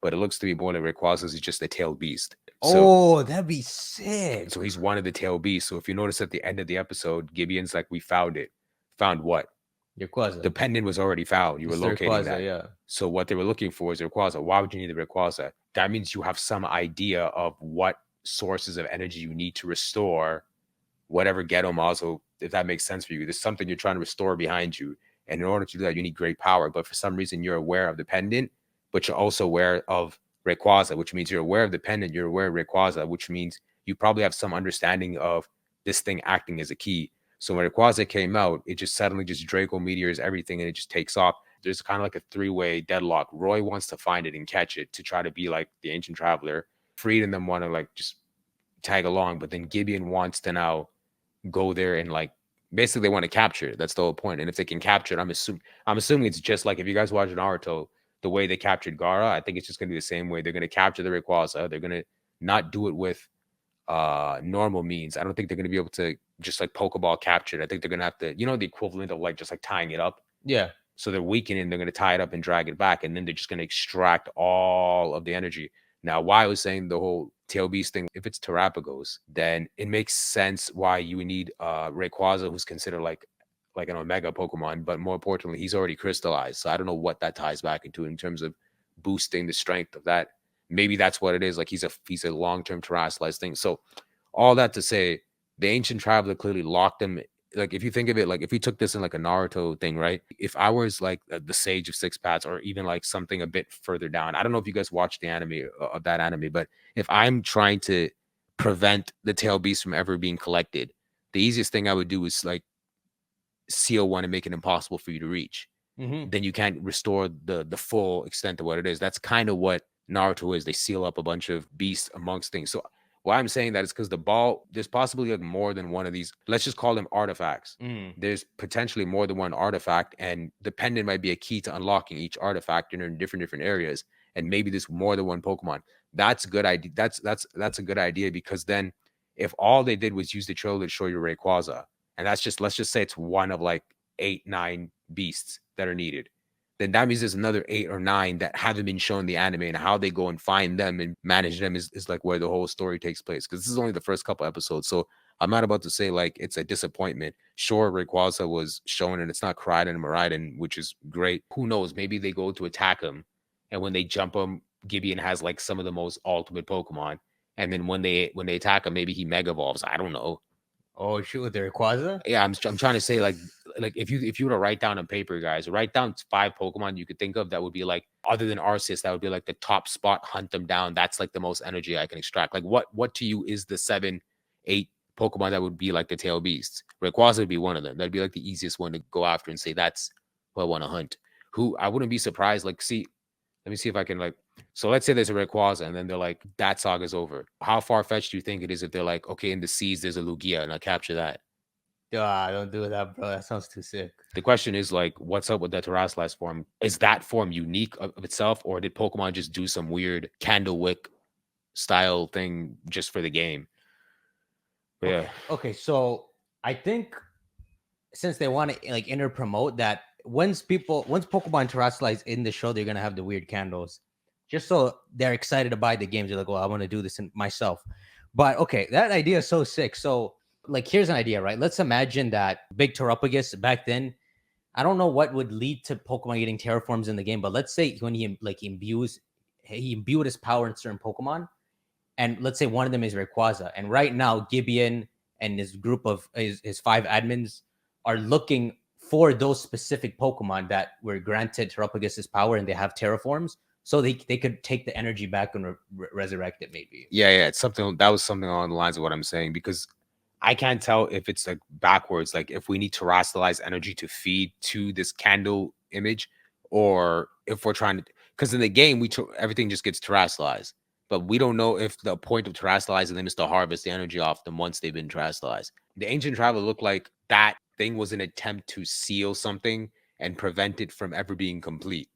but it looks to be more like Rayquaza's is just a tail beast. Oh, that'd be sick. So he's one of the tail beasts. So if you notice at the end of the episode, Gibeon's like, we found it. Found what? Rayquaza. The pendant was already found. You were It's the locating Rayquaza, that. yeah. So what they were looking for is Rayquaza. Why would you need the Rayquaza? That means you have some idea of what sources of energy you need to restore whatever ghetto mazo, if that makes sense for you. There's something you're trying to restore behind you. And in order to do that, you need great power. But for some reason, you're aware of the pendant, but you're also aware of Rayquaza, which means you're aware of the pendant, you're aware of Rayquaza, which means you probably have some understanding of this thing acting as a key. So when Rayquaza came out, it just suddenly just Draco meteors everything and it just takes off. There's kind of like a three-way deadlock. Roy wants to find it and catch it to try to be like the ancient traveler. Freed and them want to like just tag along, but then Gibeon wants to now go there and like basically they want to capture it. That's the whole point. And if they can capture it, I'm assuming it's just like if you guys watch Naruto, the way they captured Gaara, I think it's just gonna be the same way. They're gonna capture the Rayquaza. They're gonna not do it with normal means. I don't think they're gonna be able to just like Pokeball capture it. I think they're gonna have to, the equivalent of like just like tying it up. Yeah. So they're weakening, they're gonna tie it up and drag it back, and then they're just gonna extract all of the energy. Now, why I was saying the whole tail beast thing, if it's Terrapagos, then it makes sense why you would need Rayquaza, who's considered like an Omega Pokemon, but more importantly, he's already crystallized. So I don't know what that ties back into in terms of boosting the strength of that. Maybe that's what it is. Like he's a long-term terrestrialized thing. So all that to say, the ancient traveler clearly locked him. Like if you think of it, like if we took this in like a Naruto thing, right? If I was like the Sage of Six Paths, or even like something a bit further down, I don't know if you guys watched the anime of that anime, but if I'm trying to prevent the tail beast from ever being collected, the easiest thing I would do is like seal one and make it impossible for you to reach. Then you can't restore the full extent of what it is. That's kind of what Naruto is. They seal up a bunch of beasts amongst things. So why I'm saying that is because the ball, there's possibly like more than one of these. Let's just call them artifacts. There's potentially more than one artifact, and the pendant might be a key to unlocking each artifact in different areas. And maybe there's more than one Pokemon. That's a good idea. That's a good idea, because then if all they did was use the trailer to show you Rayquaza, and that's just, let's just say it's one of like 8, 9 beasts that are needed, then that means there's another 8 or 9 that haven't been shown in the anime, and how they go and find them and manage them is like where the whole story takes place, because this is only the first couple episodes. So I'm not about to say like it's a disappointment. Sure, Rayquaza was shown and it's not Krae and Miraidon, which is great. Who knows, maybe they go to attack him, and when they jump him, Gibeon has like some of the most ultimate Pokemon, and then when they attack him, maybe he mega evolves. I don't know. Oh, shoot, with the Rayquaza? Yeah, I'm trying to say like if you were to write down on paper, guys, write down 5 Pokemon you could think of that would be like, other than Arceus, that would be like the top spot. Hunt them down. That's like the most energy I can extract. Like what to you is the 7, 8 Pokemon that would be like the tail beasts? Rayquaza would be one of them. That'd be like the easiest one to go after and say that's who I want to hunt. Who I wouldn't be surprised. Like, see, let me see if I can like. So let's say there's a Rayquaza, and then they're like, that saga's over. How far fetched do you think it is if they're like, okay, in the seas there's a Lugia, and I capture that? Don't do that, bro. That sounds too sick. The question is like, what's up with that terrestrialized form? Is that form unique of itself, or did Pokemon just do some weird Candlewick style thing just for the game? But yeah. Okay, so I think since they want to like inter promote that, once Pokemon terrestrialize in the show, they're gonna have the weird candles, just so they're excited to buy the games. They're like, well, I want to do this myself. But okay, that idea is so sick. So like, here's an idea, right? Let's imagine that big Terrapagus back then. I don't know what would lead to Pokemon getting terraforms in the game, but let's say when he imbued his power in certain Pokemon, and let's say one of them is Rayquaza, and right now Gibeon and his group of his 5 admins are looking for those specific Pokemon that were granted Terrapagus's power and they have terraforms, so they could take the energy back and resurrect it, maybe. Yeah, it's something that was something along the lines of what I'm saying, because I can't tell if it's like backwards, like if we need terrestrialized energy to feed to this candle image, or if we're trying to, because in the game everything just gets terrestrialized, but we don't know if the point of terrestrializing them is to harvest the energy off them once they've been terrestrialized. The ancient traveler looked like that thing was an attempt to seal something and prevent it from ever being complete.